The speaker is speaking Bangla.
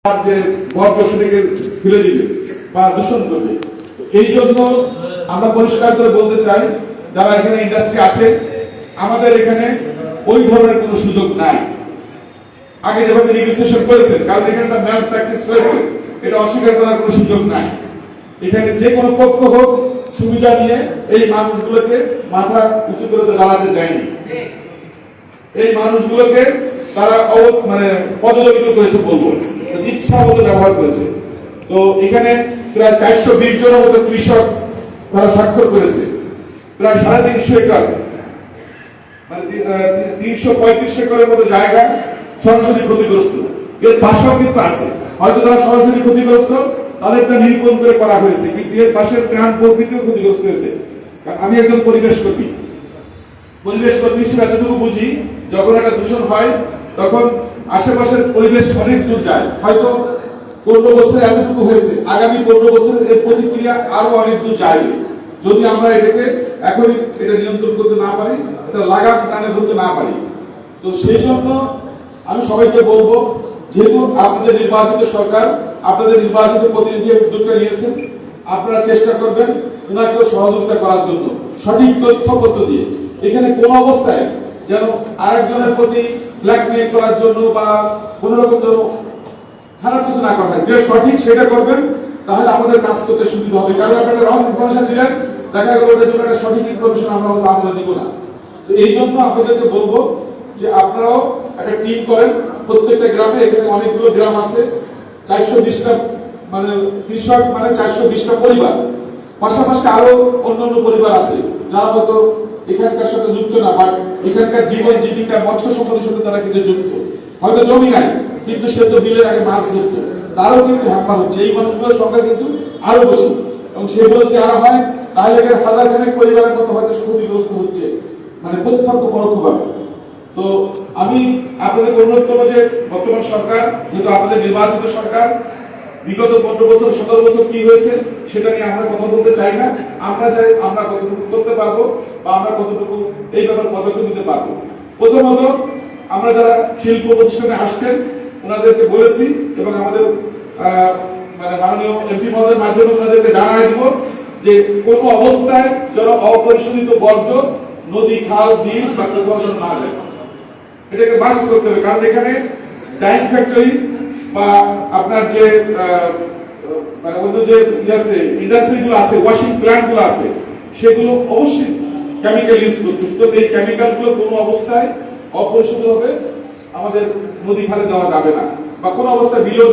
যে বর্জ্য সেটাকে ফেলে দিবে বা দূষণ করবে। এই জন্য আমরা পরিষ্কার করে বলতে চাই, যারা এখানে ইন্ডাস্ট্রি আছে, আমাদের এখানে ওই ধরনের কোনো সুযোগ নাই। আগে যেভাবে নেগোসিয়েশন করেছেন, কারণ এখানে একটা ম্যাল প্র্যাকটিস হয়েছে, এটা অস্বীকার করার কোনো সুযোগ নাই। এখানে যে কোনো পক্ষ হোক সুবিধা নিয়ে এই মানুষগুলোকে মাথা উঁচু করে দাঁড়াতে দেয়নি। এই মানুষগুলোকে তারা পদদলিত করেছে, বলবো ইচ্ছা মতো ব্যবহার করেছে। তো এখানে প্রায় 420 জনের মতো কৃষক তারা স্বাক্ষর করেছে। প্রায় 350 একর, 335 একরের মতো জায়গা সরাসরি ক্ষতিগ্রস্ত। এর পাশেও কিন্তু আছে, হয়তো তারা সরাসরি ক্ষতিগ্রস্ত, তাদেরটা নিরূপণ করে করা হয়েছে, কিন্তু এর পাশের প্রাণ প্রকৃতিও ক্ষতিগ্রস্ত হয়েছে। আমি একজন পরিবেশ কর্মী হিসেবে এতটুকু বুঝি, যখন একটা দূষণ হয় তখন আশেপাশের পরিবেশ অনেক দূর যায়। হয়তো 15 বছরে এতটুকু হয়েছে, আগামী 15 বছরে এর প্রতিক্রিয়া আরো অনেক দূর যাবে, যদি আমরা এটাকে এখনই এটা নিয়ন্ত্রণ করতে না পারি, এটা লাগাম টানে ধরতে না পারি। তো সেই জন্য আমি সবাইকে বলবো, যেহেতু আপনাদের নির্বাচিত সরকার, আপনাদের নির্বাচিত প্রতিনিধি উদ্যোগটা নিয়েছেন, আপনারা চেষ্টা করবেন ওনাকে সহযোগিতা করার জন্য সঠিক তথ্যপত্র দিয়ে। এখানে কোন অবস্থায় যেন আরেকজনের প্রতি ব্ল্যাকমেইল করার জন্য বা কোন রকম খারাপ কিছু না করা হয়, যে সঠিক সেটা করবেন, তাহলে আমাদের কাজ করতে সুবিধা হবে। কারণ আপনারা রং ইনফরমেশন দিলেন, দেখা গেল ওটার জন্য একটা সঠিক ইনফরমেশন আমরা দিব না। তো এই জন্য আপনাদেরকে বলবো যে আপনারাও একটা টিম করেন প্রত্যেকটা গ্রামে। এখানে অনেকগুলো গ্রাম আছে, 420টা কৃষক, 420টা পরিবার, পাশাপাশি আরো অন্যান্য পরিবার আছে যারা হয়তো এখানকার সাথে যুক্ত না, বাট এখানকার জীবন জীবিকা মৎস্য সম্পদের সাথে তারা কিন্তু যুক্ত। হয়তো জমি নাই, কিন্তু সে তো বিলের আগে মাছ ধরতো, তারও কিন্তু হ্যাম্পার হচ্ছে। এই মানুষগুলোর সংখ্যা কিন্তু আরো বেশি, এবং সেগুলো যদি আরো হয় তাহলে হাজার খানেক পরিবারের মতো হয়তো ক্ষতিগ্রস্ত হচ্ছে, প্রত্যক্ষ পরোক্ষভাবে। তো আমি আপনাদের অনুরোধ করবো যে বর্তমান সরকার, যেহেতু আপনাদের নির্বাচিত সরকার, বিগত 15 বছর 17 বছর কি হয়েছে সেটা নিয়ে আমরা কথা বলতে চাই না। আমরা চাই আমরা কতটুকু করতে পারবো বা আমরা কতটুকু এই ব্যাপারে পদক্ষেপ নিতে পারবো। প্রথমত, আমরা যারা শিল্প প্রতিষ্ঠানে আসছেন ওনাদেরকে বলেছি, এবং আমাদের মাননীয় এমপি মহোদয়ের মাধ্যমে ওনাদেরকে জানাই দিব যে কোন অবস্থায় যেন অপরিশোধিত বর্জ্য নদী, খাল, বিল বা কোথাও যেন না যায়, এটাকে বাস করতে হবে। কারণ এখানে ডাইং ফ্যাক্টরি বা আপনার যে অন্য যে ইন্ডাস্ট্রি গুলো আছে, ওয়াশিং প্ল্যান্ট গুলো আছে, সেগুলো অবশ্যই কেমিক্যাল ইউজ করছে। তো এই কেমিক্যাল গুলো কোনো অবস্থায় অপরিশোধিত হবে আমাদের নদী খালে দেওয়া যাবে না, বা কোনো অবস্থায় বিল